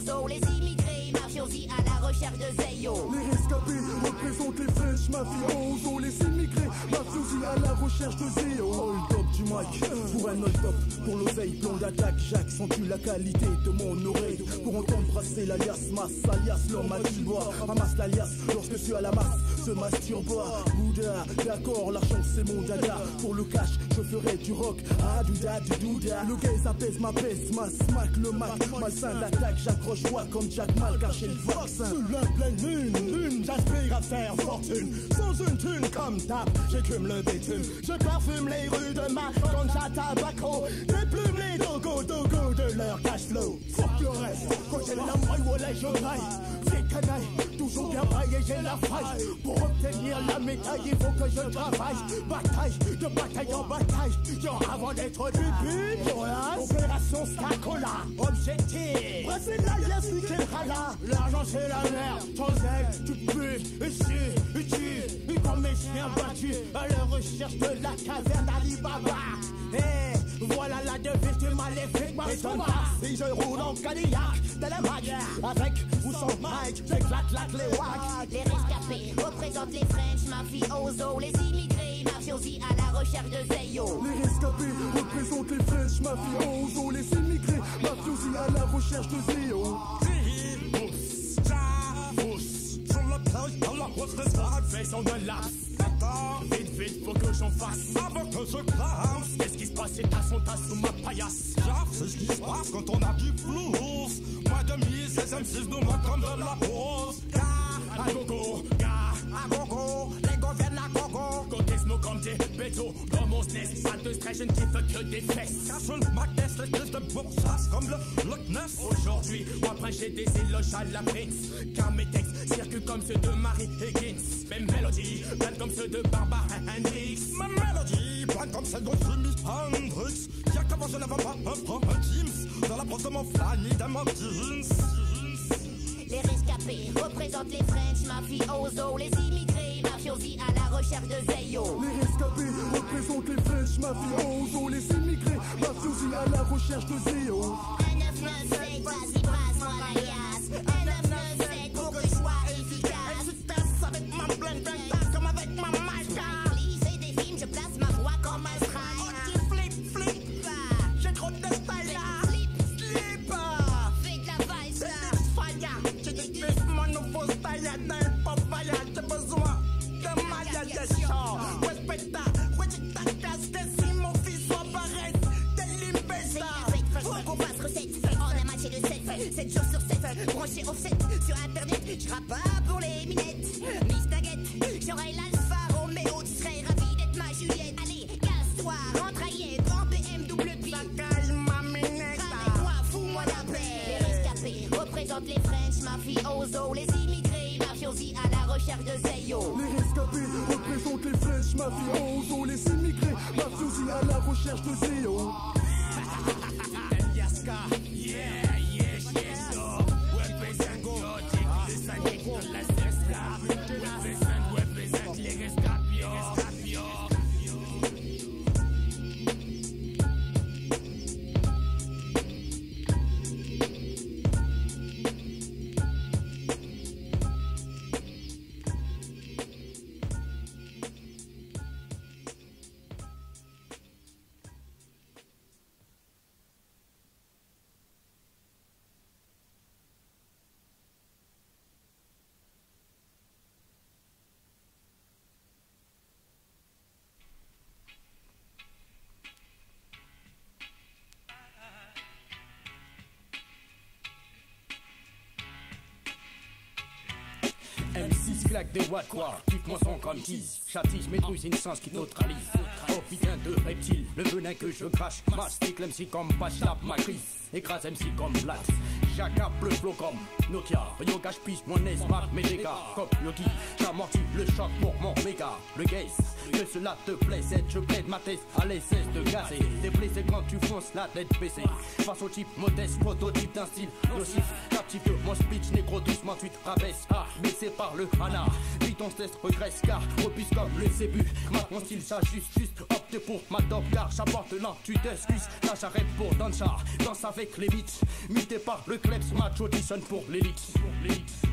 mafiosos, les immigrés, mafiosi à la recherche de Zeyo. Les rescapés représentent les French mafiosos, les immigrés, mafiosi à la recherche de Zeyo. Hold up du mic, pour un hold up, pour l'oseille, plan d'attaque, Jacques, sens-tu la qualité de mon oreille, pour entendre brasser l'alias, masse, alias, l'homme à du bois, ramasse l'alias, lorsque tu as la masse, se masturbe, Bouddha, d'accord, l'argent c'est mon dada, pour le cash, je ferai du rock, ah, douda, du douda, le gaze apaise ma peste, ma smack, le mac, malsain d'attaque, j'accroche voix comme Jack Mal, car j'ai le vaccin. Sous la pleine lune, j'aspire à faire fortune, sans une thune comme tap, j'écume le bitume, je parfume les rues de ma ganja tabaco, déplume les dogos de leur cash flow. Fuck le reste, quand j'ai la maille, voilà je raille, c'est canaille, toujours bien braillé, j'ai la faille, pour obtenir la médaille, il faut que je travaille, bataille, de bataille en bataille, genre avant d'être du opération Stacola, objectif, brasser l'alias, niquer le rala, l'argent c'est la merde, ton zèle, tu pues, et tu, comme mes chiens battus, à la recherche de la caverne d'Alibaba, voilà la devise du maléfique, m'étonne pas si je roule en Cadillac, de la mag, avec ou sans mic, j'éclate les wags. Les rescapés représentent les French mafiosos, les immigrés, mafiosi à la recherche de Zeyo. Les rescapés représentent les French mafiosos, les immigrés, mafiosi à la recherche de Zeyo. Sur le plage, dans la grosse restaurante, face on the laps. Vite, faut que j'en fasse avant que je classe. Qu'est-ce qui se passe, c'est ta son tasse sous ma paillasse. J'avoue, c'est ce qui se passe quand on a du flouze. Moi demi, ces M6 nous montrent comme de la pause. Gars, à gogo, les gars viennent à gogo. Côté smoke comme des bétos, dans mon sness, pas de stress, je ne kiffe que des fesses. Cache ma caisse, les pièces de bourgeoise comme le Loch Ness. Aujourd'hui, ou après j'ai des éloges à la Prince. Car mes textes circulent comme ceux de Mary Higgins. Mes mélodies, pleines comme ceux de Barbara Hendrix. Ma mélodie, pleine comme celle de Jimi Hendrix. Y'a qu'avant je n'avais pas un Teams dans la brosse de mon fly ni dans mon jeans. Les rescapés représentent les French mafiosos, les immigrés, mafiosi à la recherche de Zeyo. Les rescapés représentent les French mafiosos, les immigrés, mafiosi à la recherche de Zeyo. 1997, vas-y brasse-moi l'alias. 1997 pour que je sois efficace. Efficace avec ma blende, comme avec ma maca. Lisez des films, je place ma voix comme un strike. Oh tu flip, j'ai trop de style là. Slip, fais de la vibe là. Fire, j'ai dit mon nouveau style d'un papaya. J'ai besoin de ma yaya. Respecta, ta classe, que si mon fils soit pareil, t'es l'imbécile. Faut qu'on fasse recette, on a matché le 7 jours sur 7, branché offset sur internet. J'rappe pas pour les minettes, Miss Nugget, j'aurai l'alpha Roméo, tu serais ravi d'être ma Juliette. Allez, casse-toi, rentre ailleurs, grand BM double P. Ramène-moi, fous-moi la paix. Les rescapés représentent les French mafiosos, les immigrés, mafiosi à la recherche de Zeyo. Les rescapés représentent les French mafiosos, les immigrés, mafiosi à la recherche de Zeyo. M6 claque des watts quoi, kiffe mon son comme tease. Châtige mes douilles, une sens qui neutralise. Oh putain de reptile, le venin que je crache. Mastique l'MC comme Pachlap, ma crise. Écrase MC comme Black. J'accape le flow comme Nokia. Yoga j'pige mon smart, mes dégâts. Comme Yogi, j'amortis le choc pour mon méga. Le gaze, que cela te plaît, je plaide ma thèse à l'essence de gazer. Déplaisé quand tu fonces la tête baissée. Face au type modeste, prototype d'un style nocif. Captive mon speech, négro doucement, tu te rabaisse. Ah, baissé par le Hana. Puis ton test regresse car repousse comme le Zébu. Mon style s'ajuste, juste opte pour ma top car j'apporte l'an, tu t'excuses. Là j'arrête pour Dancha, danse avec les beats. Muté par le kleps, macho, Tyson pour l'élix.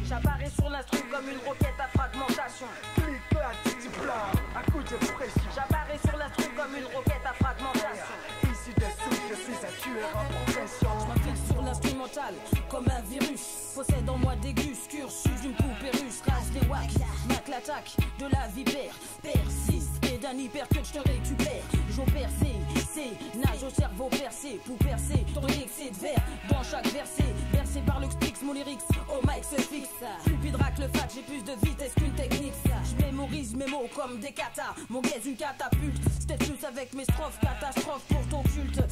J'apparais sur l'instru comme une roquette à fragmentation. Clic, clac, titi, plat, à coup de pression. J'apparais sur l'instru comme une roquette à fragmentation. Ici dessous, je suis un tueur en progression. Je m'inflige sur l'instrumental comme un virus. Possède en moi des gus, cursus d'une poupée russe. Rage des wacks, mac l'attaque de la vipère. Persiste et d'un hypercute je te récupère. J'opère c'est nage au cerveau percé. Pour percer ton excès de verre dans chaque verset. Versé par le Strix, mon lyrics au mic se fixe. Plus rack le fat, j'ai plus de vitesse qu'une technique. Je mémorise mes mots comme des katas. Mon gaze une catapulte. C'était plus avec mes strophes, catastrophe pour ton culte.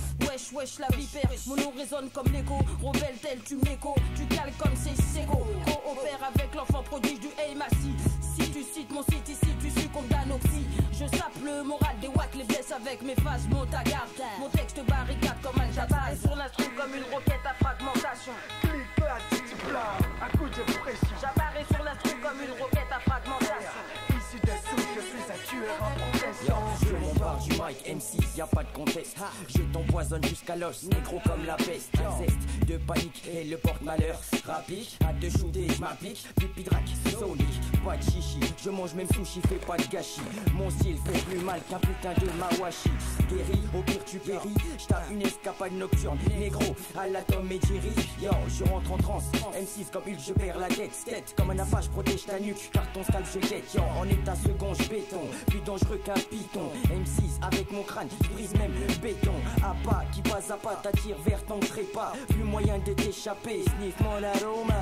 Wesh la vipère, mon nom résonne comme l'écho. Rebelle tel tu m'écho, tu cales comme c'est séco. Coopère avec l'enfant prodige du Aymassi. Si tu cites mon site ici, tu succombes d'anoxie. Je sape le moral des wacks, les blesse avec mes phases, monte à garde. Mon texte barricade comme un j'apparais sur l'instru comme une roquette à fragmentation. Clic, clac, titi, plat, à coup de pression. J'apparais sur l'instru comme une roquette à fragmentation. Ici dessous, je suis un tueur en progression. Je m'embarque du mic M6, y a pas de contexte. Je t'empoisonne jusqu'à l'os, négro comme la peste. Un zeste de panique et le porte-malheur. Rapide, à te shooter, je m'applique. Pupidrac, sonique, pas de chichi. Je mange même sushi, fais pas de gâchis. Mon style fait plus mal qu'un putain de mawashi. Guéri, au pire tu péris. J'tape une escapade nocturne, négro, à la Tom et Jerry. Yo, je rentre en transe, M6 comme Hulk, je perds la tête comme un appât, je protège ta nuque, car ton scalp je guette. Yo, en état second, je béton, plus dangereux qu'un python. M6 avec mon crâne, je brise même le béton. À pas, qui passe à pas, t'attire vers ton trépas. Plus moyen de t'échapper, sniff mon aroma.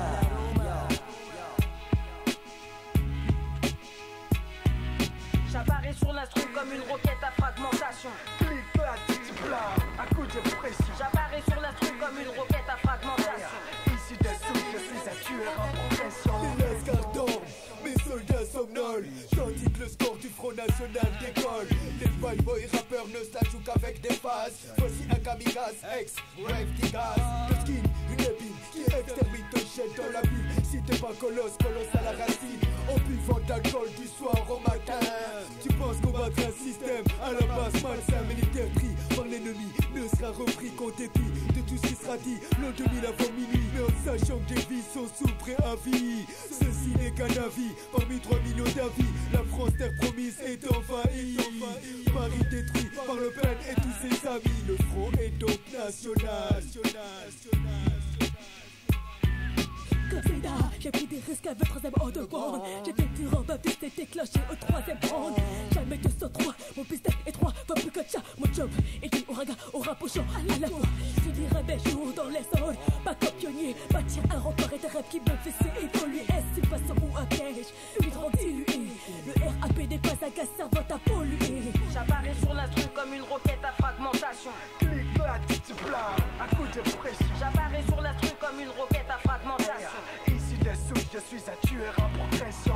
J'apparais sur l'instru comme une roquette à fragmentation. Clic, clac, titi, plat, à coup de pression. J'apparais sur l'instru comme une roquette à fragmentation. Ici dessous, je suis un tueur en progression. Les escartons, mes soldats somnolent. Tandis que le score du Front National décolle. Les bad boys rappeurs ne se la jouent qu'avec des phases. Voici un kamikaze, ex-rave gaz. Le skin, une épine qui extermine te jette dans la bulle. Si t'es pas colosse à la racine. En buvant d'alcool du soir au matin. Tu penses combattre un système à la base malsain, mais l'interdit par l'ennemi ne sera repris qu'en dépit de tout ce qui sera dit l'an 2000 avant minuit. Mais en sachant que des vies sont sous préavis, ceci n'est qu'un avis parmi 3 millions d'avis. La France terre promise est envahie, Paris détruit par Le Pen et tous ses amis. Le front est donc national. Comme Zéda, j'ai pris des risques avec 3ème en demande. J'étais durant Baptiste et déclenché au 3ème round. Jamais 203, mon pistec est 3 fois plus que ça. Mon job est dit au raga, au rapochon à la fois. Je dirais mes jours dans les zones, pas comme pionnier. Bâtir un rempart et des rêves qui me faisaient évoluer. Est-ce une façon ou un piège, une drogue diluée. Le RAP n'est pas un gaz servant à polluer. J'apparais sur l'instru comme une roquette à fragmentation. Clic, clac, titi, plat, à coup de pression. J'apparais sur l'instru comme une roquette à fragmentation. Ici dessous, je suis un tueur en progression.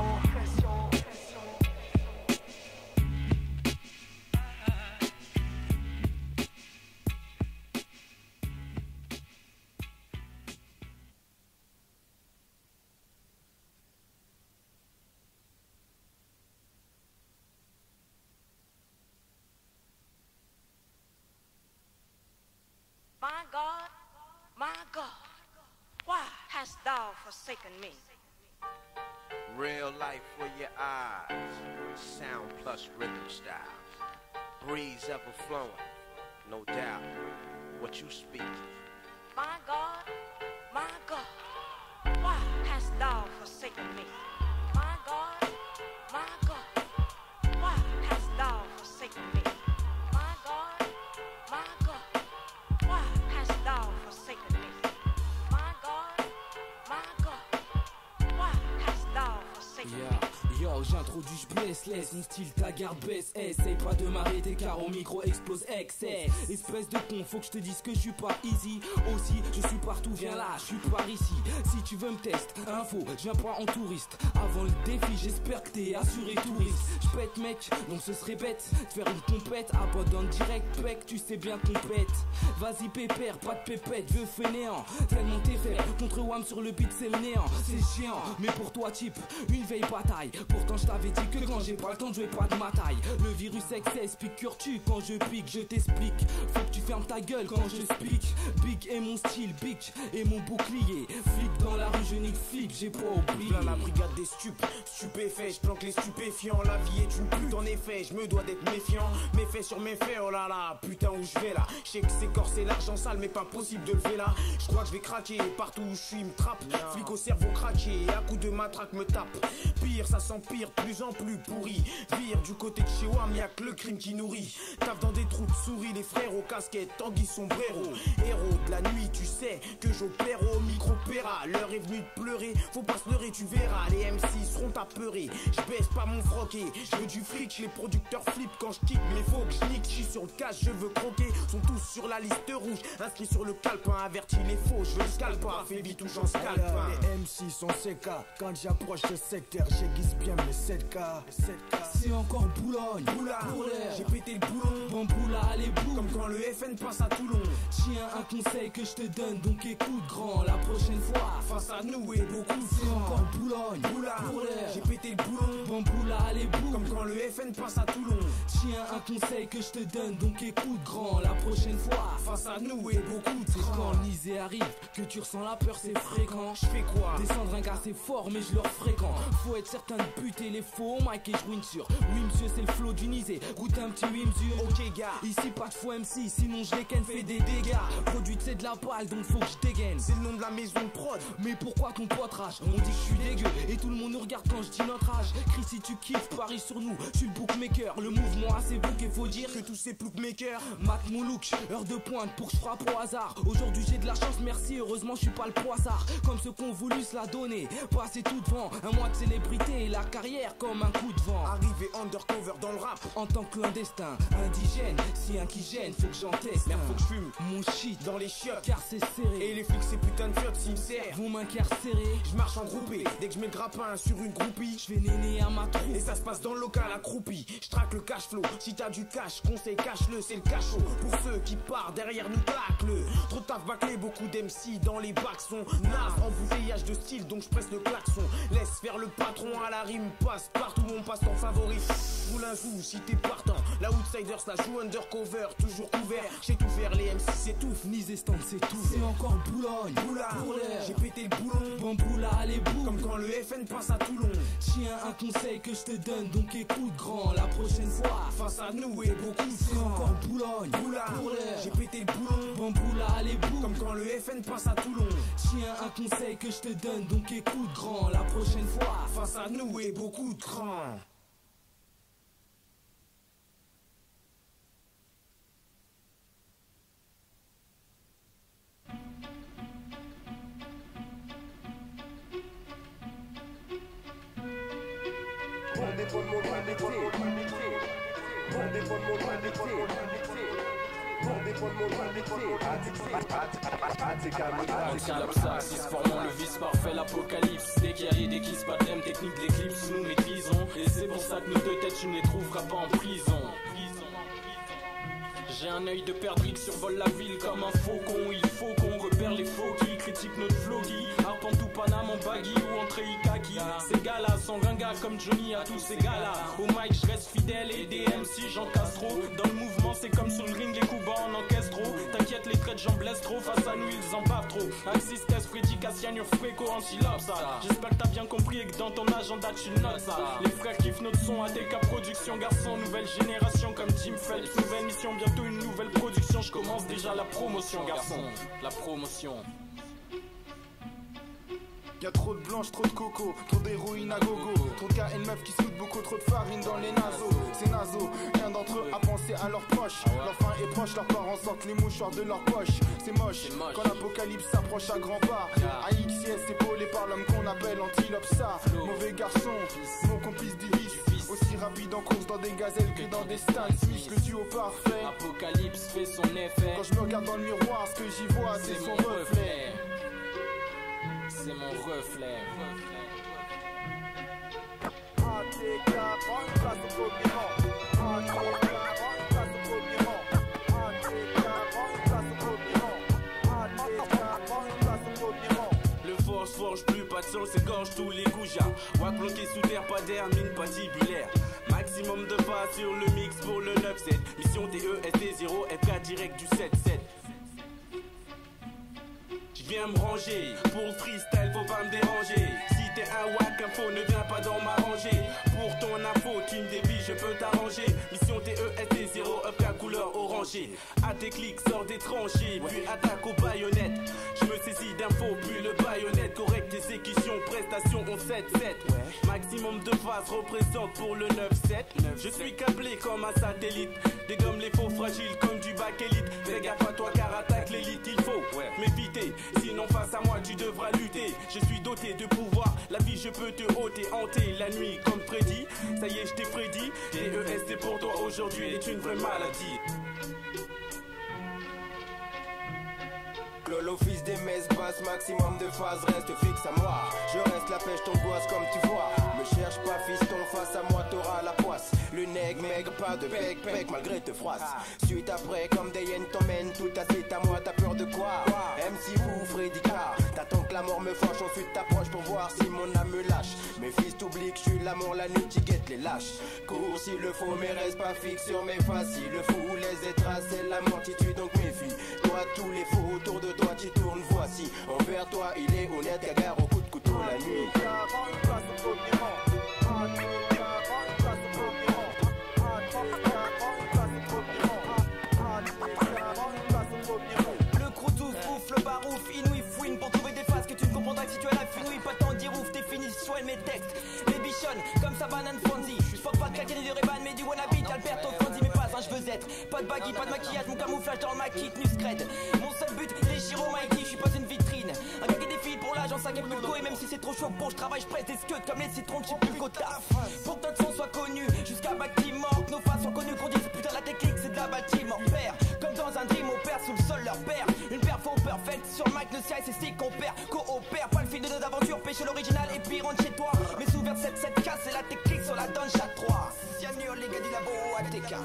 My God, why hast thou forsaken me? Real life for your eyes, sound plus rhythm style. Breeze ever flowing, no doubt, what you speak. My God, why hast thou forsaken me? My God, why hast thou forsaken me? My God, why hast thou forsaken me? My God, why hast thou forsaken me? Yo, j'introduis, j'blesse, laisse mon style, ta garde baisse. Essaye pas de m'arrêter car au micro explose excès. Espèce de con, faut que je te dise que je suis pas easy. Aussi, je suis partout, viens là, je suis par ici. Si tu veux me tester, info, je viens pas en touriste. Avant le défi, j'espère que t'es assuré touriste. J'pète mec, donc ce serait bête de faire une compète. Abandonne direct, pec, tu sais bien qu'on pète. Vas-y pépère, pas de pépette, vieux fainéant. Tellement t'es fait, contre Wham sur le beat c'est le néant. C'est chiant, mais pour toi type, une veille bataille. Pourtant je t'avais dit que quand j'ai pas le temps de jouer pas de ma taille. Le virus excesse, piqûre-tu quand je pique, je t'explique. Faut que tu fermes ta gueule quand je speak. Big et mon style, big et mon bouclier. Flic dans la rue, je nique flic, j'ai pas oublié. Plein la brigade des stupéfaits, je planque les stupéfiants. La vie est une pute en effet, je me dois d'être méfiant. Méfait sur méfait, oh là là, putain où je vais là. Je sais que c'est corsé, l'argent sale, mais pas possible de lever là. Je crois que je vais craquer, partout où je suis, me trappe. Flic au cerveau craqué, à coup de matraque me tape. Pire, ça s'empire, de plus en plus pourri. Vire du côté de chez WAM, y'a que le crime qui nourrit. Tape dans des trous de souris, les frères aux casquettes, Tanguy sombrero. Héros de la nuit, tu sais que j'opère au micro-péra. L'heure est venue de pleurer, faut pas se leurrer, tu verras. Les MC seront apeurés, je baisse pas mon froquet. Je veux du fric, les producteurs flippent quand je kick. Mais faut que je nique, je suis sur le cash, je veux croquer. Sont tous sur la liste rouge, inscrits sur le calepin. Avertis les faux, je veux le scalpin. Fais vite ou j'en scalpin. Les MC sont CK, quand j'approche le secteur, j'aiguise bien mes 7K. C'est encore Boulogne, j'ai pété le boulon. Bon boula, allez boum. Comme quand le FN passe à Toulon. Tiens un conseil que je te donne, donc écoute grand. La prochaine fois, face à nous et beaucoup de c'est encore Boulogne, j'ai pété le boulon. Bon boula, allez boum. Comme quand le FN passe à Toulon. Tiens un conseil que je te donne, donc écoute grand. La prochaine fois, face à nous et beaucoup de c'est quand l'isée arrive que tu ressens la peur, c'est fréquent. Je fais quoi? Descendre un gars c'est fort, mais je leur fréquent. Faut être certain de buter les faux Mike et je win sur. Oui monsieur, c'est le flow du Nisé. Goûte un petit oui monsieur. Ok gars, ici pas de faux MC, sinon je les ken, fais des dégâts. Produit c'est de la balle, donc faut que je dégaine. C'est le nom de la maison de prod. Mais pourquoi ton pote rage? On dit que je suis dégueu et tout le monde nous regarde quand je dis notre âge. Crie si tu kiffes, parie sur nous. Je suis le bookmaker, le mouvement assez bouc et faut dire que tous ces bookmakers mate mon look, heure de pointe pour que je frappe au hasard. Aujourd'hui j'ai de la chance, merci, heureusement je suis pas le poissard. Comme ceux qu'on voulu se la donner, passer tout devant. Un mois de célébrité et la carrière comme un coup de vent. Arrivé undercover dans le rap en tant que clandestin, indigène. Si un qui gêne, faut que j'en teste. Merde, faut que je fume mon shit dans les chiottes, car c'est serré. Et les flics ces putains de fiottes sincères vont m'incarcérer. Je marche en groupé, dès que je mets le grappin sur une groupie, je vais néner à ma troupe. Et ça se passe dans le local accroupi. Je traque le cash flow, si t'as du cash, conseil cache-le, c'est le cachot. Pour ceux qui partent derrière nous, claque-le. Trop de taf bâclé, beaucoup d'MC dans les bacs sont nazes. Embouteillage de style, donc je presse le klaxon. Laisse faire le patron à la rime, passe partout, mon passe-temps favori. Roule un joue si t'es partant. La outsider ça joue undercover, toujours couvert. J'ai tout faire, les MC s'étouffent. Nise stand c'est tout. C'est encore Boulogne, j'ai pété le boulon. Bon boula, allez boum. Comme quand le FN passe à Toulon. Tiens un conseil que je te donne, donc écoute grand. La prochaine fois, face à nous et beaucoup de c'est encore Boulogne, j'ai pété le boulon. Bon boula, allez boum. Comme quand le FN passe à Toulon. Tiens un conseil que je te donne, donc écoute grand. La prochaine fois, face à nous et beaucoup de grands. Formons le vice parfait, l'apocalypse. Dès qu'il y a l'idée qui se passe, technique d'éclipse, nous maîtrisons. Et c'est pour ça que nos deux têtes, tu ne les trouveras pas en prison. J'ai un œil de perdrix qui survole la ville comme un faucon. Il faut qu'on repère les faux qui critiquent notre flogi. Arpente ou Paname en baggy ou en Ikaki. Ces gars-là sont ringards comme Johnny à tous ces gars-là. Au mic je reste fidèle et des MC Jean Castro. Dans le mouvement c'est comme sur le ring, les coups bas en orchestro. T'inquiète les traits j'en blesse trop, face à nous ils en bavent trop. Axis, Tess, Freddy, Cassian, Urfreco en syllabe ça. J'espère que t'as bien compris et que dans ton agenda tu notes ça. Les frères kiffent notre son, ATK Production, garçon, nouvelle génération comme Jim Phelps. Nouvelle mission, bientôt une nouvelle production, je commence déjà la promotion garçon. La promotion. Y'a trop de blanches, trop de coco, trop d'héroïne à gogo, trop de KN meufs qui soutent beaucoup trop de farine dans les naseaux. C'est naso, rien d'entre eux a pensé à leurs proches. Leur fin est proche, leurs parents sortent les mouchoirs de leur poche. C'est moche, quand l'apocalypse s'approche à grands pas. AXIS épaulé par l'homme qu'on appelle Antilope ça. Mauvais garçon, mon complice du vice. Aussi rapide en course dans des gazelles que dans des Stan Smith, le duo parfait. Apocalypse fait son effet. Quand je me regarde dans le miroir, ce que j'y vois c'est son reflet. C'est mon reflet. ATK, prends une place au premier rang. ATK, prends une place au premier rang. ATK, prends une place au premier rang. ATK, prends une place au premier rang. Le forge plus, pas de sol, s'égorge tous les goujats. Wack bloqué sous terre, pas d'air, mine patibulaire. Maximum de pas sur le mix pour le 9-7. Mission TESD0, FK direct du 7-7. Viens me ranger, pour le freestyle faut pas me déranger. Si t'es un wack info ne viens pas dans ma rangée. Pour ton info tu me dévis je peux t'arranger. Mission TESD0 FK couleur orangée. À tes clics sors des tranchées, puis attaque aux baïonnettes. Je me saisis d'infos puis le baïonnette. Correct exécution, prestation on 7-7. Maximum de phases représente pour le 9-7. Je suis câblé comme un satellite. Dégomme les faux fragiles comme du bac élite. Fais gaffe à toi car attaque l'élite il faut m'éviter. Sinon face à moi tu devras lutter. Je suis doté de pouvoir, la vie je peux te ôter, hanter la nuit comme Freddy. Ça y est je t'ai prédit, TESD pour toi aujourd'hui est une vraie maladie. Lolo fils des messes basses, maximum de phases, reste fixe à moi. Je reste la pêche, ton gosse comme tu vois. Me cherche pas fiston, face à moi t'auras la poisse. Le nègre maigre, pas de bec malgré te froisse. Suite après comme des hyènes t'emmènent, tout assez à moi, t'as peur de quoi? MC vous, Freddy Car, t'attends que la mort me fâche, ensuite t'approches pour voir si mon âme me lâche. Mes fils t'oublient que je suis l'amour, la nuit tu guettes les lâches. Cours s'il le faut, mais reste pas fixe sur mes faces. Si le fou les étraces, c'est la multitude donc méfie. Toi tous les faux autour de toi tu tournes, voici. Envers toi il est honnête, gagare au coup de couteau la nuit. Le croûtou fouf, le barouf, inouï fouine. Pour trouver des phases que tu ne comprendras que si tu as la finouille. Pas tant dire ouf, tes finitions et mes textes. Les bichonnes, comme ça banane Fonzie. Je fuck pas de Kaken et de Reban, mais du wannabe Alberto Fonzie. Mais pas un cheveux être. Pas de baggy, pas de maquillage, mon camouflage dans ma kit, Nuscred. Mon seul but, les Giro Mikey, je suis pas une vitrine. Un gars qui défile pour l'âge en 5 et plus go. Et même si c'est trop chaud pour je travaille, je presse des scuds comme les citrons que j'ai plus qu'au taf. Pour que notre son soit connu, jusqu'à bâtiment. Que nos faces soient connues, qu'on dise putain la technique c'est de la bâtiment. Père, comme dans un dream, on perd sous le sol leur père. Une perfo perfect sur Mike, le CI c'est stick qu'on perd. Coopère, pas le fil de nos aventures, pêche l'original et puis rentre chez toi. Mais sous vers 7-7K, c'est la technique sur la donne chaque 3. Cyanure, les gars du labo, ATK.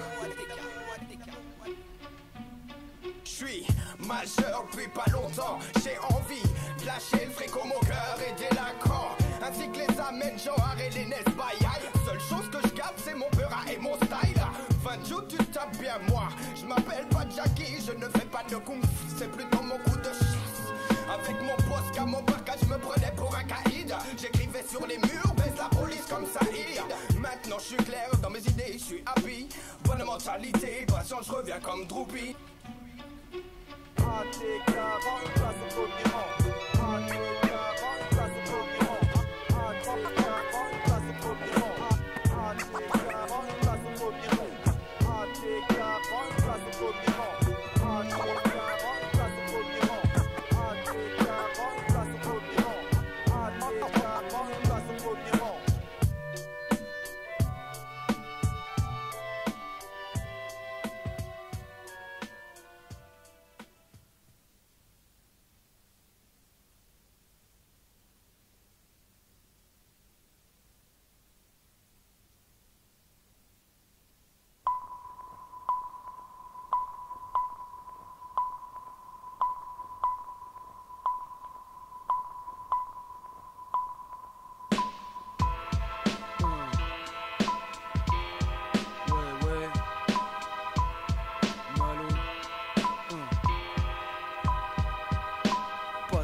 J'suis majeur depuis pas longtemps, j'ai envie de lâcher le fric au mon cœur et délinquant. Ainsi que les amènes, genre et les Nesbaïaï. Seule chose que je garde c'est mon beurre et mon style. Fin de jour tu tapes bien moi, je m'appelle pas Jackie, je ne fais pas de kung fu, c'est plutôt mon coup de chasse. Avec mon poste qu'à mon barcage, je me prenais pour un caïd. J'écrivais sur les murs, baisse la police comme Saïd. Maintenant je suis clair dans mes idées, je suis happy. Bonne mentalité, patient je reviens comme Droopy. ATK, place au premier ATK, place au premier ATK, place au premier ATK, place au premier ATK, place au premier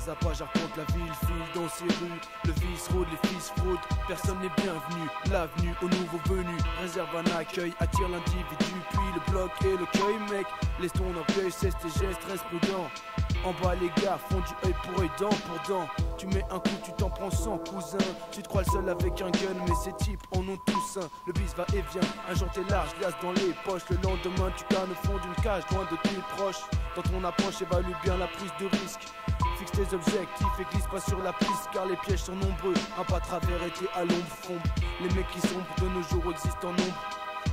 À pas j'arpente la ville, file dans ses rues. Le vice rôde, les fils fraudent. Personne n'est bienvenu. L'avenue aux nouveaux venus réserve un accueil, attire l'individu, puis le bloc et le cueil. Mec, laisse ton orgueil, cesse tes gestes, reste prudent. En bas les gars font du œil pour œil, dent pour dent. Tu mets un coup, tu t'en prends 100 cousin. Tu te crois le seul avec un gun, mais ces types en ont tous un. Le bis va et vient, un jour t'es large, glace dans les poches. Le lendemain tu cannes au fond d'une cage, loin de tes proches. Dans ton approche, évalue bien la prise de risque. Fixe tes objectifs et glisse pas sur la piste, car les pièges sont nombreux. Un pas travers et t'es à l'ombre frombe. Les mecs qui sombrent de nos jours existent en nombre.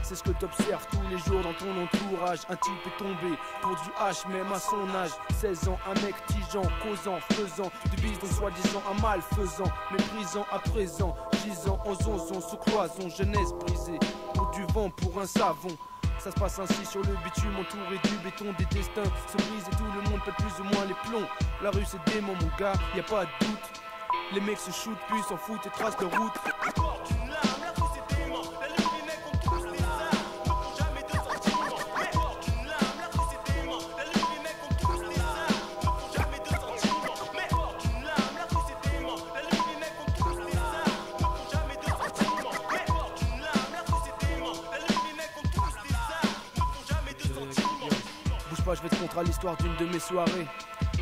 C'est ce que t'observes tous les jours dans ton entourage. Un type est tombé pour du H même à son âge. 16 ans, un mec tigeant, causant, faisant du bis donc soi-disant un malfaisant. Méprisant à présent, gisant en zonzon sous cloison. Jeunesse brisée pour du vent, pour un savon. Ça se passe ainsi sur le bitume entouré du béton. Des destins se brisent et tout le monde pète plus ou moins les plombs. La rue c'est démon mon gars, y a pas de doute. Les mecs se shootent puis s'en foutent et tracent leur route. pas, je vais te conter à l'histoire d'une de mes soirées.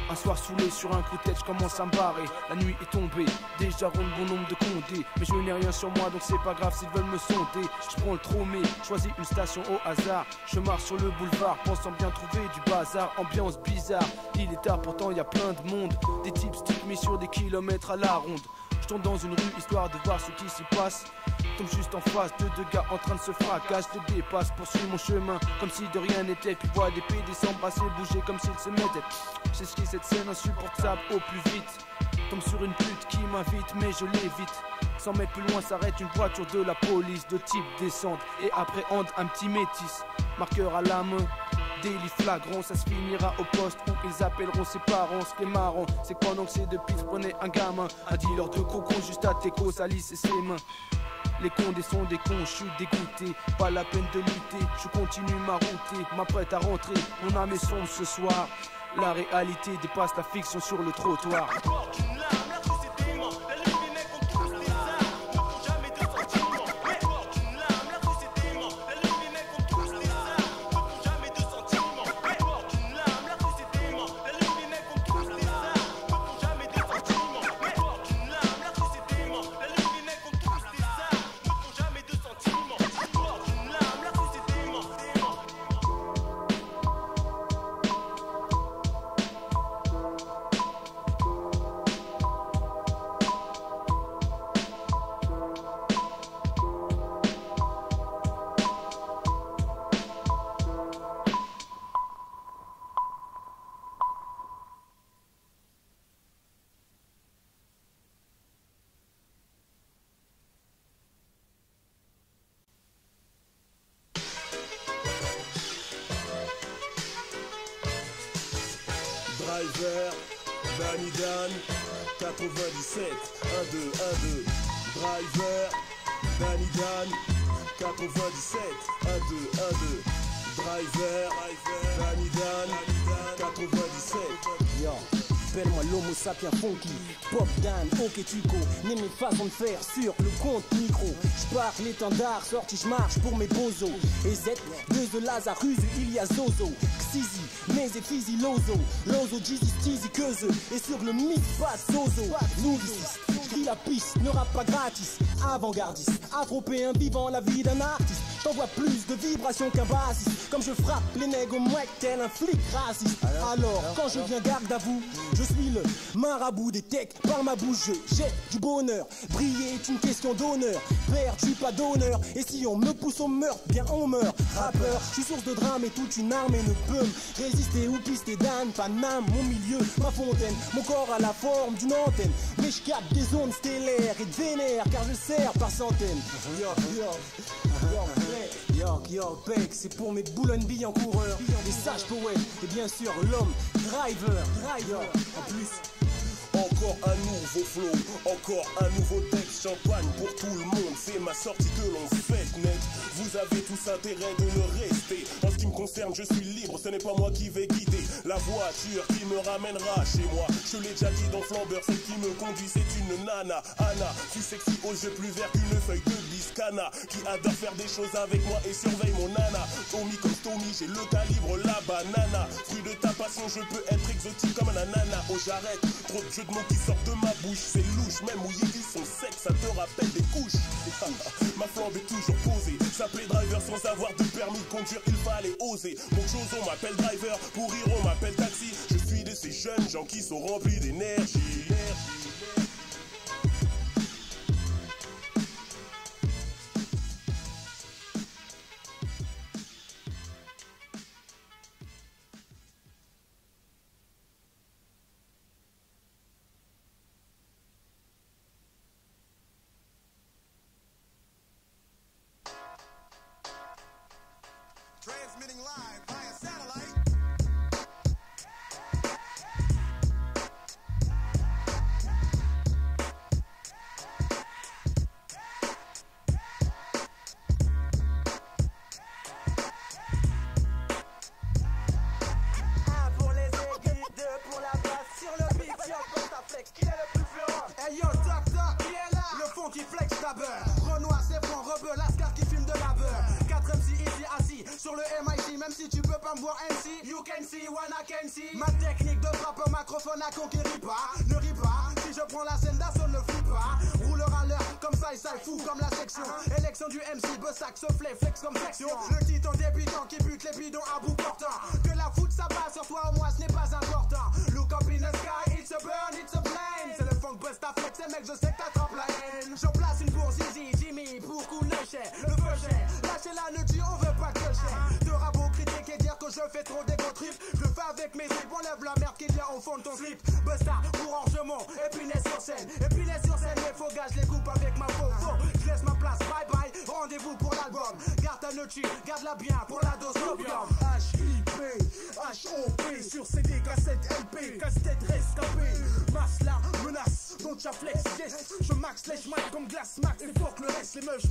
Un soir saoulé sur un coup de tête, je commence à me barrer. La nuit est tombée, déjà ronde bon nombre de condés. Mais je n'ai rien sur moi donc c'est pas grave s'ils veulent me sonder. Je prends le tromé, choisis une station au hasard. Je marche sur le boulevard, pensant bien trouver du bazar. Ambiance bizarre, il est tard pourtant y a plein de monde. Des types stick mis sur des kilomètres à la ronde. Je tombe dans une rue histoire de voir ce qui s'y passe. Tombe juste en face de deux gars en train de se fracasser. Je les dépasse, poursuis mon chemin comme si de rien n'était. Puis vois des PD s'embrasser, bouger comme s'ils se mettaient. J'esquisse cette scène insupportable au plus vite. Tombe sur une pute qui m'invite mais je l'évite. 100 mètres plus loin s'arrête une voiture de la police. De type descente et appréhende un petit métis. Marqueur à la main, délit flagrant. Ça se finira au poste où ils appelleront ses parents. Ce qui est marrant c'est que pendant que ces deux pistes prenaient un gamin, un dealer de coco juste à Teco salissait ses mains. Les condés sont des cons, je suis dégoûté. Pas la peine de lutter, je continue ma route. M'apprête à rentrer, mon âme est sombre ce soir. La réalité dépasse la fiction sur le trottoir. Driver, Danny Dan, 97, 1-2, 1-2. Driver, Danny Dan, 97, 1-2, 1-2. Driver, Danny Dan, 97. Yo, appelle-moi l'homo sapiens funky, Pop Dan, ok Tuco, né mes façons de faire sur le compte micro. J'pars l'étendard, sorti j'marche pour mes bozos. Et Z, deux de Lazarus, il y a Zozo, Xizi, Mez et Fizi, Lozo, Jeezy, Steezy, Queuse. Et sur le mix, passe Zozo, Nourrice, j'cris la piste, ne rappe pas gratis. Avant-gardiste, afropéen vivant la vie d'un artiste. J'envoie plus de vibrations qu'un bassiste. Comme je frappe les nègres au mec tel un flic raciste. Alors quand je viens garde à vous, je suis le marabout des techs. Par ma bouche j'ai du bonheur. Briller est une question d'honneur. Perdu pas d'honneur. Et si on me pousse au meurtre, bien on meurt. Rappeur, je suis source de drame et toute une armée ne peut me résister ou pister d'âne. Paname, mon milieu, ma fontaine. Mon corps a la forme d'une antenne. Mais je capte des ondes stellaires et de vénère car je sers par centaines. Yo, Peck, c'est pour mes boulonnes-billes en coureur, les sages poètes et bien sûr l'homme driver. En plus, encore un nouveau flow, encore un nouveau texte. Champagne pour tout le monde, c'est ma sortie que l'on fête net. Vous avez tous intérêt de le rester. En ce qui me concerne, je suis libre, ce n'est pas moi qui vais guider la voiture qui me ramènera chez moi. Je l'ai déjà dit dans Flambeur, celle qui me conduit c'est une nana. Anna, si sexy aux yeux plus verts qu'une feuille de biscana, qui adore faire des choses avec moi et surveille mon nana. Tommy comme Tommy, j'ai le calibre, la banana. Fruit de ta passion, je peux être exotique comme un ananas. Oh j'arrête, trop de jeux de mots qui sortent de ma bouche, c'est louche. Même mouillé dit son sexe, ça te rappelle des couches. Ma flambe est toujours posée. S'appeler driver sans avoir de permis de conduire, il fallait oser. Mon Jozo m'appelle driver, pour rire on m'appelle taxi. Je suis de ces jeunes gens qui sont remplis d'énergie. Transmitting live via satellite. un pour les aiguilles, deux pour la basse. Sur le beat, yo, pour ta flex, qui est le plus féroce? Hey yo, toc toc, qui est là? Le fond qui flex ta beurre. Renoir, c'est franc, rebeu, lascar qui fume de la beurre. 4 MC ici assis sur le MIT, même même si tu peux pas me voir MC. You can see when I can see. Ma technique de frappe au macrophone a conquéri pas. Ne ris pas, si je prends la scène d'assaut ne flippe pas. Rouleur à l'heure, comme ça il s'aille fou comme la section. Élection du MC, Bessac, soufflé, flex comme section. Le titan débutant qui bute les bidons à bout portant. Que la foot ça passe sur toi au moins ce n'est pas important. Look up in the sky, it's a burn, it's a flame. C'est le funk bust à flex, et mec je sais que t'attrapes la haine. J'en place une pour Zizi, Jimmy, pour cool le chien, le feu chien. Lâchez la nuit, on veut pas que le chien. T'auras beau critiquer et dire que je fais trop d'égo trip. Je le fais avec mes tripes, enlève la merde qu'il y a au fond de ton slip. Busta pour orgement, Épinay sur scène. Épinay sur scène, les faux gars, je les coupe avec ma faux. Je laisse ma place, bye bye, rendez-vous pour l'album. Garde ta nuit, garde-la bien pour la dose d'opium. HIP, HOP, sur CD, cassette, LP, casse-tête rescapé. Masse la menace, donc j'afflex, yes. Je max, lèche mat comme glace max. Et fuck le reste, les meufs,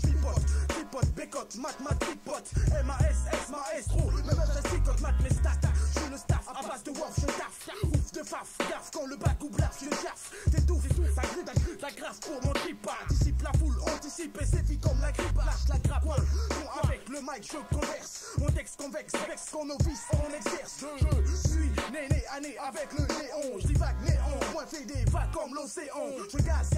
pipote, bécote, mat, pipote. MAS, maestro, mes meufs, elles cicotent, mat, mes stats. Je suis le staff, à base de waf, je taffe. Ouf de faf, gaffe, quand le bac ou blaf, je gaffe. T'étouffe, ça grille, la grâce pour mon tripa. Anticipe la foule, anticipe et c'est vite comme la grippe. Lâche la grappe, bon, avec le mic, je converse. Mon texte convexe, vexe, qu'on novice, on exerce. Je suis né, avec le néon. Je divague néon, moins fait des vagues comme l'océan. Je gaz,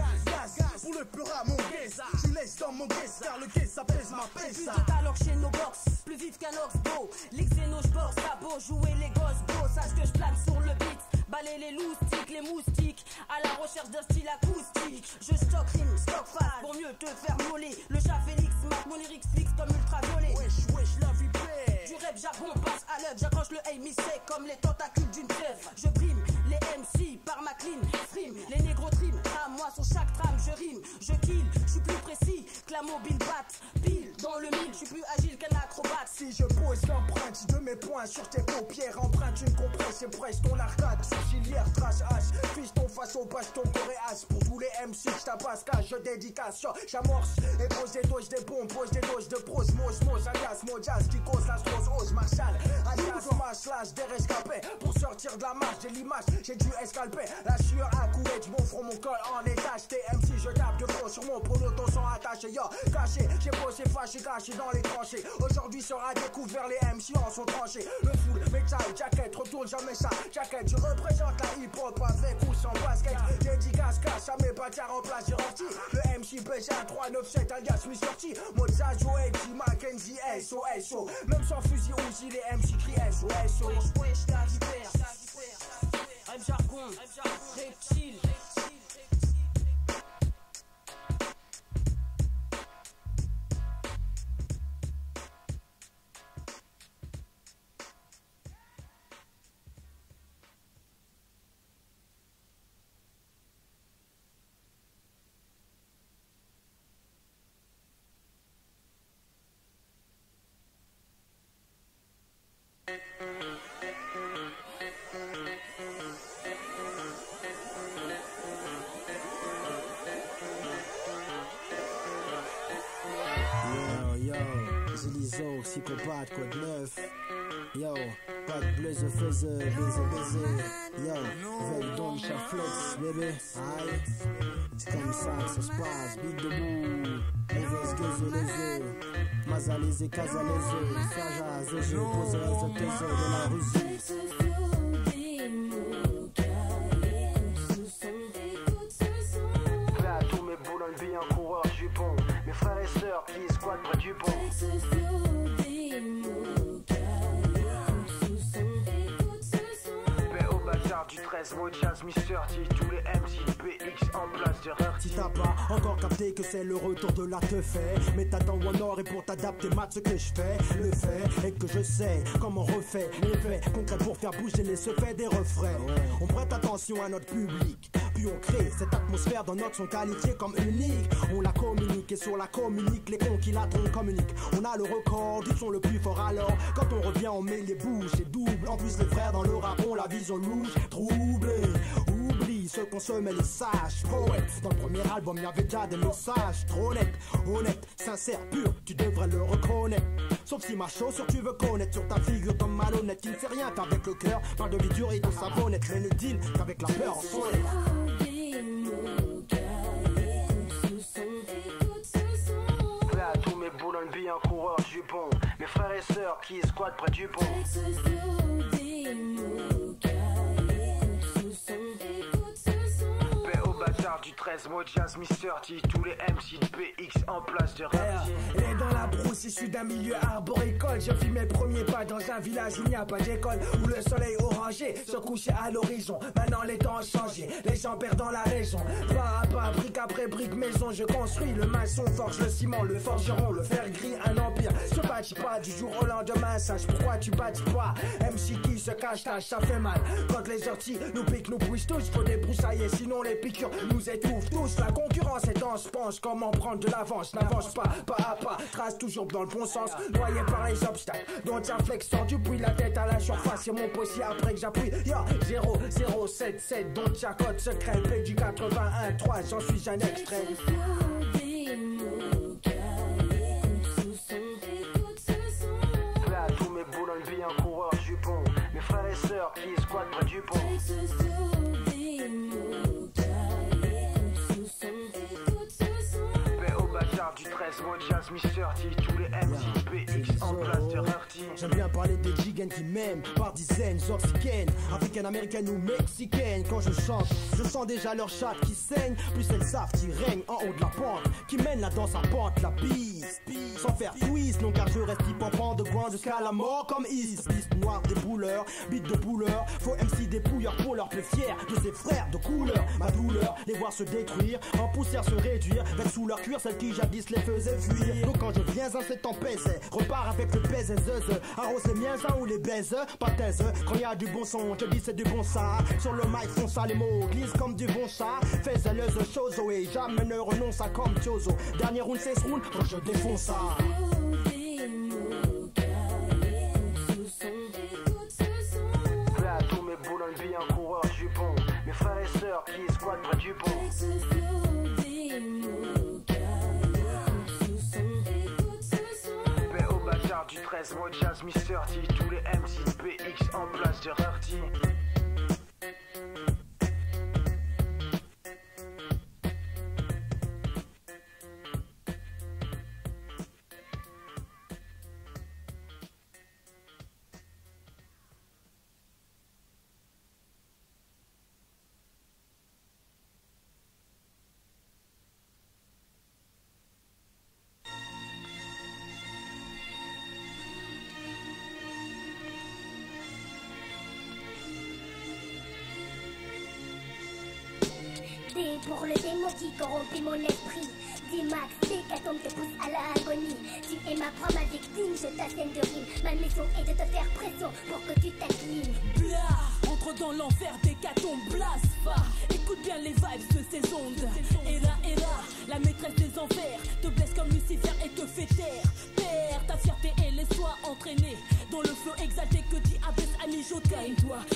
pour le pur à mon guess. Je laisse dans mon guess, car le guess ça pèse ma pèse. Plus de talent chez nos box, plus vite qu'un oxbo. Les xénos, j'borse, ça beau jouer les gosses beaux. Sache que je plane sur le beat. Balayer les loustiques, les moustiques, à la recherche d'un style acoustique. Je stock rime, stock face, pour mieux te faire voler. Le chat Félix, marque mon lyrics fixe comme ultraviolet. Wesh, la vie plaît. Du rap jargon passe à l'œuvre, j'accroche le aim sec comme les tentacules d'une pieuvre. Je brime les MC par ma clean stream. Les négros trim, à moi sur chaque trame je rime. Je kill, je suis plus précis que la mobile batte. Pile dans le mille, je suis plus agile qu'un acrobate. Si je pose l'empreinte de mes poings sur tes paupières, empreinte une compresse et presse ton arcade. Sourcilière, trace H, fiche ton face au baston coréas. Pour tous les MC que j'tabasse, car je dédicace. J'amorce et pose des doses des bombes, pose des doses de prose. Mos, alias, Mojas, qui cause la strose, ose, Marshall, alias, slash, des rescapés. Pour sortir de la marche, j'ai l'image, j'ai dû escalper. La sueur à couette, mon front, mon col en étage. T'es MC, je tape de gros sur mon polo, ton sang attaché. Yo, caché, j'ai bossé, fâché, caché dans les tranchées. Aujourd'hui sera découvert, les MC en sont tranchés. Le full, métal, jacket, retourne jamais ça. Jacket, je représente la hip-hop avec ou sans basket. Dédicace, casse à mes bâtards en place, j'ai renti. Le MC BJ 397 alias Mr. T. Mozart, Joe, T, Mackenzie, SO. Même sans fusil aussi, les MC crient SO. Wesh, la vipère. Rap jargon, reptile. Psychopathe, code 9. Yo, pas de blaze, faise, baiser. Yo, veille donc, flex, bébé. Aïe, c'est comme ça que ça se passe. Beat debout, mauvaise gueuse, les œufs. Mazalisé, casalisé. Saja, zéjé, pose, tes œufs de la Russie. Là, tous mes boulons, vie un coureur jupon. Mes frères et sœurs qui squattent près du pont. Du 13, Mojas, Mr. T, tous les MC, BX en place de rare. Si t'as pas encore capté que c'est le retour de la te fait, mais t'attends One Or et pour t'adapter mat ce que je fais. Le fait est que je sais comment on refait les faits concrets pour faire bouger les secrets des refrains. On prête attention à notre public, puis on crée cette atmosphère dans notre son qualifié comme unique. On la communique et sur la communique, les cons qui la trompent communiquent. On a le record du son le plus fort alors. Quand on revient on met les bouches et double. En plus les frères dans le rap ont la vision louche. Troublé, oublie ceux qu'on se met les sages poètes. Dans le premier album y'avait déjà des messages trop nets, honnêtes, sincères, purs, tu devrais le reconnaître. Sauf si ma chaussure tu veux connaître sur ta figure comme malhonnête. Qui ne fait rien qu'avec le cœur, parle de vie dure et de savonnette. Mais ne deal qu'avec la peur en soi. Là tous mes boulons, vie un coureur jupon. Mes frères et et sœurs qui squattent près du pont. Du 13 mois jazz mi-30, tous les MC de PX en place de rap. Elle est dans la brousse, issue d'un milieu arboricole. Je fis mes premiers pas dans un village où il n'y a pas d'école, où le soleil orangé se couchait à l'horizon. Maintenant les temps ont changé, les gens perdent dans la raison. Pas à pas, brique après brique, maison je construis. Le maçon forge le ciment, le forgeron, le fer gris, un empire. Se bâtit pas du jour au lendemain, sache pourquoi tu bâtis pas. MC qui se cache, tâche, ça fait mal. Quand les orties nous piquent, nous poussent tous, faut débroussailler, sinon les piqûres nous étouffent tous. La concurrence est dense, pense comment prendre de l'avance. N'avance pas, pas à pas, trace toujours dans le bon sens. Noyé par les obstacles, dont un flex tendu, puis la tête à la surface. C'est mon possible après que j'appuie. Yo, 0077, dont ta code secret. P du 81.3, j'en suis un extrait. Là, tous mes boulons vie un coureur jupon. Mes frères et sœurs qui squattent près du pont. Du 13 mois jazz mi-30, tous les MC PX en place de rarity. J'aime bien parler des gigan qui m'aiment par dizaines, oxygènes, africaines, américaines ou mexicaines. Quand je chante, je sens déjà leur chatte qui saigne. Plus elles savent qui règne en haut de la pente, qui mène la danse à pente, la bise. Sans faire twist, non car je reste hip-hopant de coin jusqu'à la mort comme Is. Piste noire des bouleurs, beat de bouleurs. Faut MC des pouilleurs pour leur plus fier de ses frères de couleur. Ma douleur, les voir se détruire, en poussière se réduire, vers sous leur cuir celle qui jadis les faisait fuir. Donc quand je viens à cet temps pèse, repars avec le pèse, arrose les miens ou les baise, pas taise. Quand y a du bon son, je dis c'est du bon ça. Sur le mic font ça, les mots glissent comme du bon chat. Fais zèleuse chose, et jamais ne renonce à comme Tiozo. Dernier round, 16 rounds, quand je défonce ça. Là, tous mes boulons vie un coureur jupon. Mes frères et sœurs qui squattent près du pont. Du 13 mois jazz mi-30, tous les MC PX en place de rarity. Pour le démon qui corrompit mon esprit. D-Max, l'hécatombe te pousse à l'agonie. Tu es ma proie, ma victime, je t'assène de rime. Ma mission est de te faire pression pour que tu t'inclines. Blah, entre dans l'enfer d'hécatombe, blasphème. Écoute bien les vibes de ces ondes. Et là, la maîtresse des enfers te blesse comme Lucifer et te fait taire. Perds ta fierté et laisse-toi entraîner dans le flow exalté que dit Abbess a mijoté.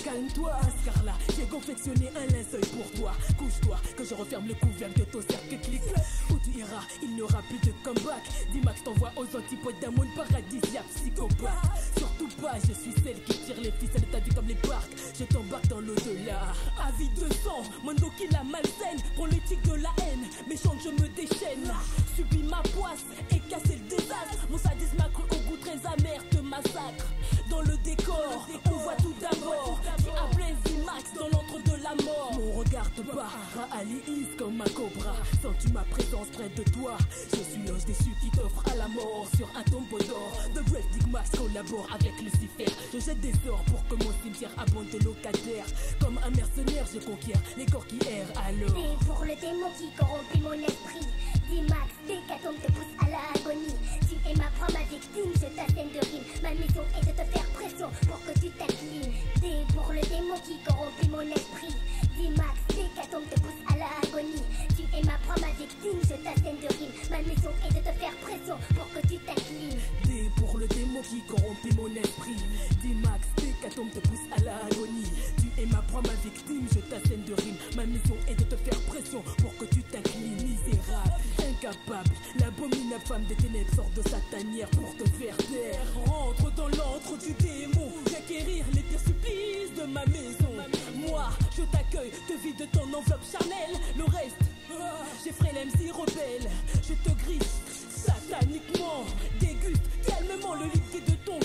Calme-toi, car là, j'ai confectionné un linceul pour toi. Couche-toi, que je referme le couvercle de ton cercle clic. Où tu iras, il n'y aura plus de comeback. D-Max t'envoie aux antipodes d'un monde paradisiaque psychopathe. Surtout pas, je suis celle qui tire les ficelles de ta vie comme les barques. Je t'embarque dans l'au-delà. Avide de sang, mon dos qui la malsaine. Prends l'éthique de la haine, méchante je me déchaîne. Subis ma poisse et casser le désastre. Mon sadisme accru au goût très amer te massacre. Dans le décor, on voit tout d'abord qui Abbess D-Max dans l'antre de la mort. Mon regard te barre, Alice comme un cobra. Sens-tu ma présence près de toi? Je suis l'ange déchu qui t'offre à la mort sur un tombeau d'or. The Brave D-Max collabore avec Lucifer. Je jette des sorts pour que mon cimetière abonde de locataires. Comme un mercenaire, je conquiers les corps qui errent alors. C'est pour le démon qui corrompit mon esprit. D-Max, l'hécatombe te pousse à l'agonie. Tu es ma proie, ma victime, je t'assène de rime. Ma mission est de te faire pression pour que tu t'inclines. C'est pour le démon qui corrompit mon esprit. D-Max, l'hécatombe te pousse à l'agonie. Tu es ma proie, ma victime, je t'assène de rime. Ma mission est de te faire pression pour que tu t'inclines. D pour le démon qui corrompit mon esprit. D-Max, l'hécatombe te pousse à l'agonie. Tu es ma proie, ma victime, je t'assène de rime. Ma mission est de te faire pression pour que tu t'inclines. Misérable, incapable, l'abominable femme des ténèbres sort de sa tanière pour te faire taire. Rentre dans l'antre du démon, j'acquérir les pires supplices de ma maison. Moi, je t'accueille, te vide de ton enveloppe charnelle. Le reste, j'effraie l'MC rebelle. Je te griffe sataniquement, déguste calmement le liquide de ton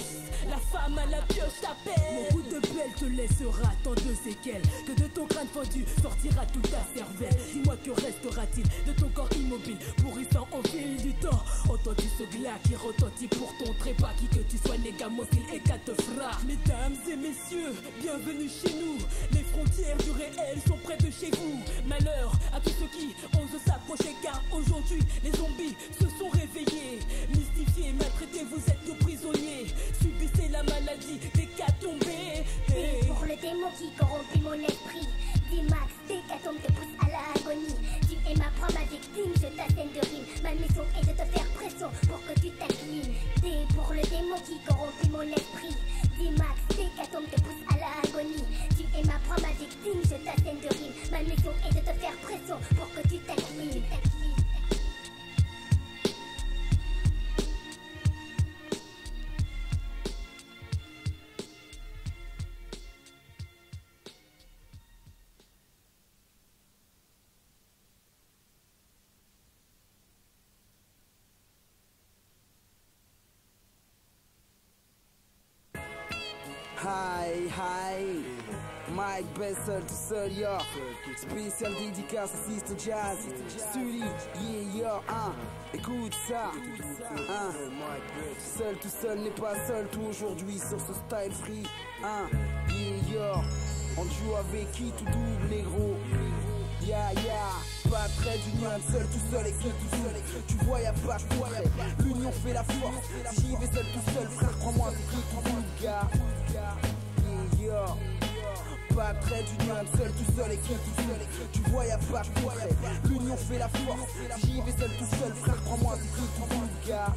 lame à la pioche t'appelle. Mon coup de pelle te laissera tant de séquelles que de ton crâne fendu sortira toute ta cervelle. Dis-moi que restera-t-il de ton corps immobile, pourrissant au fil du temps. Entends-tu ce glas qui retentit pour ton trépas, qui que tu sois négamocile et qu'à te frappe. Mesdames et messieurs, bienvenue chez nous. Les frontières du réel sont près de chez vous. Malheur à tous ceux qui osent s'approcher, car aujourd'hui les zombies se sont réveillés. Mystifiés, maltraités, vous êtes nos prisonniers. Subissez la maladie des cas tombés. Et pour le démon qui corrompit mon esprit, D-Max, Décatome te pousse à l'agonie. Tu es ma proie, ma victime, je t'assène de rime. Ma mission est de te faire pression pour que tu t'inclines. D pour le démon qui corrompit mon esprit, D-Max, Décatome te pousse à l'agonie. Tu es ma proie, ma victime, je t'assène de rime. Ma mission est de te faire pression pour que tu t'inclines. Hi, Mike Bess seul tout seul, yo. Spécial dédicace, assiste au jazz. Sully, yeah, écoute ça, Seul tout seul n'est pas seul tout aujourd'hui sur ce style free, yeah, en duo avec qui tout double négro. Pas très d'union, seul tout seul et qui tout seul. Tu vois y'a pas de quoi, l'union fait la force. Si j'y vais seul tout seul, frère, crois-moi, c'est qui tout double, gars. Pas très d'union, seul tout seul et qui tout seul. Tu vois y'a pas de quoi, l'union fait la force. Si j'y vais seul tout seul, frère, crois-moi, c'est qui tout double, gars.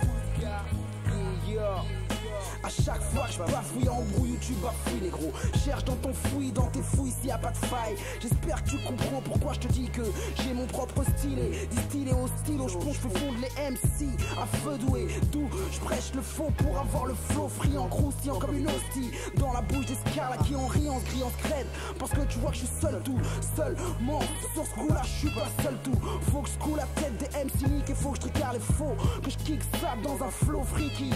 À chaque fois que je bafouille en embrouille ou tu bafouilles négro. Cherche dans ton fouille, dans tes fouilles s'il y a pas de faille. J'espère que tu comprends pourquoi je te dis que j'ai mon propre style. Distillé au stylo, je plonge, je fais fondre les MC à feu doué. D'où je prêche le faux pour avoir le flow friand, croustillant comme une hostie dans la bouche des scarles qui en rient, en se grillent, en se crèvent. Parce que tu vois que je suis seul tout, seulement sur ce coup là je suis pas seul tout. Faut que je coule la tête des MC nique et faut que je tricard les faux. Que je kick ça dans un flow freaky.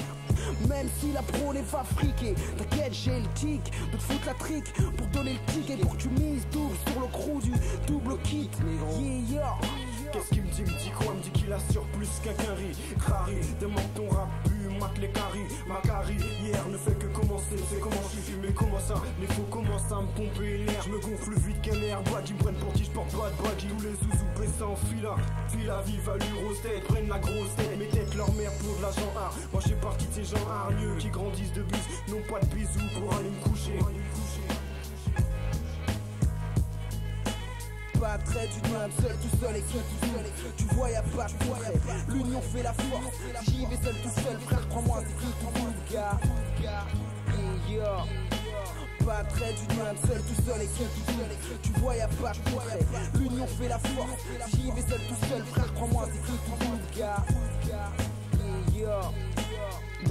Même si la pro n'est pas friquée, t'inquiète j'ai le tic de te foutre la trick pour donner le ticket pour que tu mises double sur le crew du double kit. Yeah. Qu'est-ce qu'il me dit quoi? Me dit qu'il assure plus qu'un quinri. Crari, demande ton rap, mate les caries. Ma carie, hier ne fait que commencer. C'est comment je suis, mais comment ça? Les faux commencent à me pomper l'air. Je me gonfle plus vite qu'un airbag. Ils me prennent pour qui je porte pas de baggy. Tous les zouzous baissent en fila. Fila vive à l'urose tête. Prennent la grosse tête. Mes têtes leur mère pour de l'argent art. Moi j'ai parti de ces gens hargneux qui grandissent de bus. N'ont pas de bisous pour aller me coucher. Pas très d'union, seul tout seul et qui tout seul. Tu vois y'a pas de quoi, l'union fait la force. J'y vais seul tout seul, frère, crois-moi, c'est qui tout double, gars. Pas très d'union, seul tout seul et qui tout seul. Tu vois y'a pas de quoi, l'union fait la force. J'y vais seul tout seul, frère, crois-moi, c'est qui tout double, gars.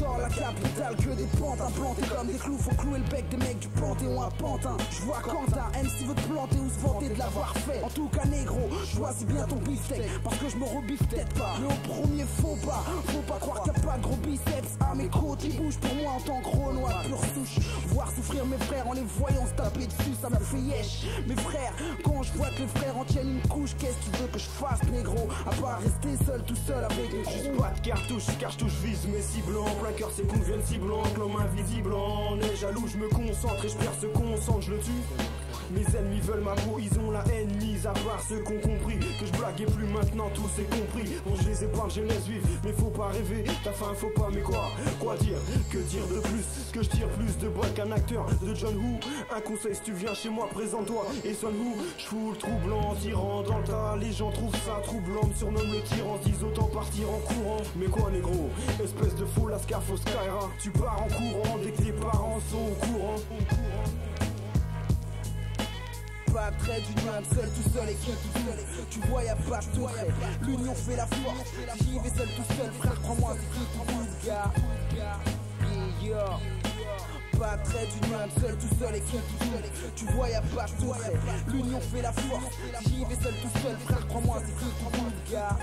Dans la capitale que des pantins plantés comme des clous. Faut clouer le bec des mecs du Panthéon à Pantin. Je vois Quentin, MC veut te planter ou se vanter de l'avoir fait. En tout cas négro, choisis bien ton beefsteak. Parce que je me rebiffe peut-être pas. Mais au premier faut pas croire qu'il n'y a pas de gros biceps. À mes côtes, ils bougent pour moi en tant que Renoir pure souche. Voir souffrir mes frères en les voyant se taper dessus, ça me fait yesh. Mes frères, quand je vois que les frères en tiennent une couche, qu'est-ce que tu veux que je fasse négro? À part rester seul tout seul avec les Juste pas de cartouche, car je touche vise mes cibles en plein cœur, c'est qu'on devienne si blanc, l'homme invisible en est jaloux, je me concentre et je perds ce qu'on sent, je le tue. Mes ennemis veulent ma peau, ils ont la haine mise à part ceux qui ont compris que je blaguais plus maintenant, tout c'est compris. Bon je les épargne, je les laisse vivre, mais faut pas rêver, ta fin faut pas, mais quoi dire? Que dire de plus? Que je tire plus de balles qu'un acteur de John Woo. Un conseil, si tu viens chez moi, présente-toi et sonne-vous. Je fous le troublant, tirant dans le tas, les gens trouvent ça troublant, me surnomme le tyran, disent autant partir en courant. Mais quoi négro? Espèce de faux lascar, faux Skyra, tu pars en courant dès que tes parents sont au courant. Pas très d'union, seul tout seul et qui tout seul. Tu vois y'a pas de tout prêt, l'union fait la force. J'y vais seul tout seul, frère, crois-moi, c'est qui tout double, gars. Pas très d'union, seul tout seul et qui tout seul. Tu vois y'a pas de tout prêt, l'union fait la force. J'y vais seul tout seul, frère, crois-moi, c'est qui tout double, gars.